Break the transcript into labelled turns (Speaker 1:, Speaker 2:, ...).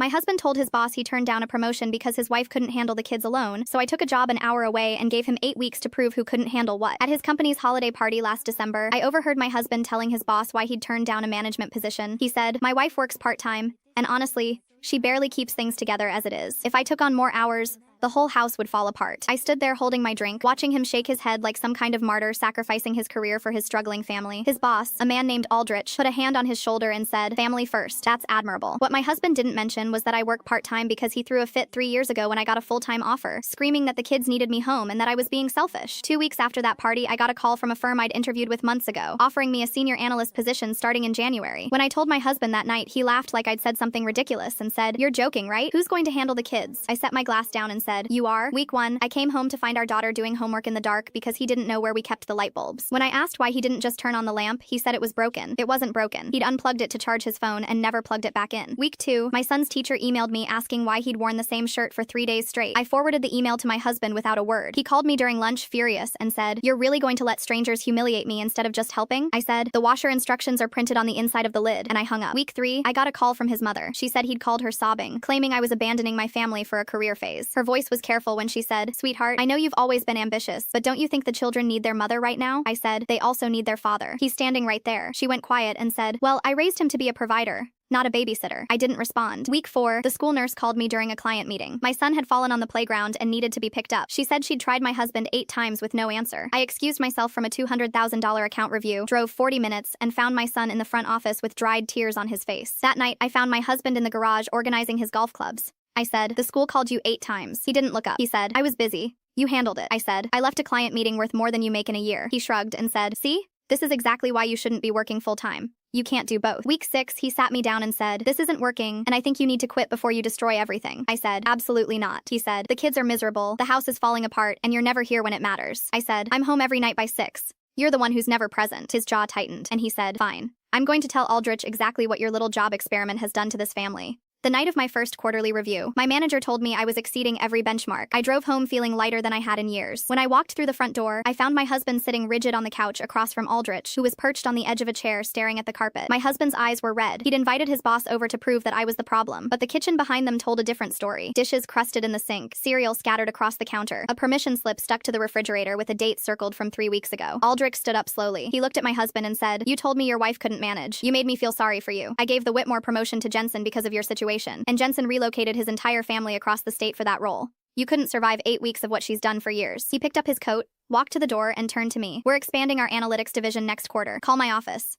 Speaker 1: My husband told his boss he turned down a promotion because his wife couldn't handle the kids alone, so I took a job an hour away and gave him 8 weeks to prove who couldn't handle what. At his company's holiday party last December, I overheard my husband telling his boss why he'd turned down a management position. He said, "My wife works part-time, and honestly, she barely keeps things together as it is. If I took on more hours, the whole house would fall apart." I stood there holding my drink, watching him shake his head like some kind of martyr sacrificing his career for his struggling family. His boss, a man named Aldrich, put a hand on his shoulder and said, "Family first. That's admirable." What my husband didn't mention was that I work part-time because he threw a fit 3 years ago when I got a full-time offer, screaming that the kids needed me home and that I was being selfish. 2 weeks after that party, I got a call from a firm I'd interviewed with months ago, offering me a senior analyst position starting in January. When I told my husband that night, he laughed like I'd said something ridiculous and said, "You're joking, right? Who's going to handle the kids?" I set my glass down and said, "You are?" Week 1, I came home to find our daughter doing homework in the dark because he didn't know where we kept the light bulbs. When I asked why he didn't just turn on the lamp, he said it was broken. It wasn't broken. He'd unplugged it to charge his phone and never plugged it back in. Week 2, my son's teacher emailed me asking why he'd worn the same shirt for 3 days straight. I forwarded the email to my husband without a word. He called me during lunch furious and said, "You're really going to let strangers humiliate me instead of just helping?" I said, "The washer instructions are printed on the inside of the lid," and I hung up. Week 3, I got a call from his mother. She said he'd called her sobbing, claiming I was abandoning my family for a career phase. Her voice was careful when she said, "Sweetheart, I know you've always been ambitious, but don't you think the children need their mother right now?" I said, "They also need their father. He's standing right there." She went quiet and said, "Well, I raised him to be a provider, not a babysitter." I didn't respond. Week 4, the school nurse called me during a client meeting. My son had fallen on the playground and needed to be picked up. She said she'd tried my husband 8 times with no answer. I excused myself from a $200,000 account review, drove 40 minutes, and found my son in the front office with dried tears on his face. That night, I found my husband in the garage organizing his golf clubs. I said, "The school called you 8 times. He didn't look up. He said, "I was busy. You handled it." I said, "I left a client meeting worth more than you make in a year." He shrugged and said, "See? This is exactly why you shouldn't be working full-time. You can't do both." Week 6, he sat me down and said, "This isn't working, and I think you need to quit before you destroy everything." I said, "Absolutely not." He said, "The kids are miserable, the house is falling apart, and you're never here when it matters." I said, "I'm home every night by 6. You're the one who's never present." His jaw tightened, and he said, "Fine. I'm going to tell Aldrich exactly what your little job experiment has done to this family." The night of my first quarterly review, my manager told me I was exceeding every benchmark. I drove home feeling lighter than I had in years. When I walked through the front door, I found my husband sitting rigid on the couch across from Aldrich, who was perched on the edge of a chair staring at the carpet. My husband's eyes were red. He'd invited his boss over to prove that I was the problem, but the kitchen behind them told a different story. Dishes crusted in the sink, cereal scattered across the counter, a permission slip stuck to the refrigerator with a date circled from 3 weeks ago. Aldrich stood up slowly. He looked at my husband and said, "You told me your wife couldn't manage. You made me feel sorry for you. I gave the Whitmore promotion to Jensen because of your situation, and Jensen relocated his entire family across the state for that role. You couldn't survive 8 weeks of what she's done for years." He picked up his coat, walked to the door, and turned to me. "We're expanding our analytics division next quarter. Call my office."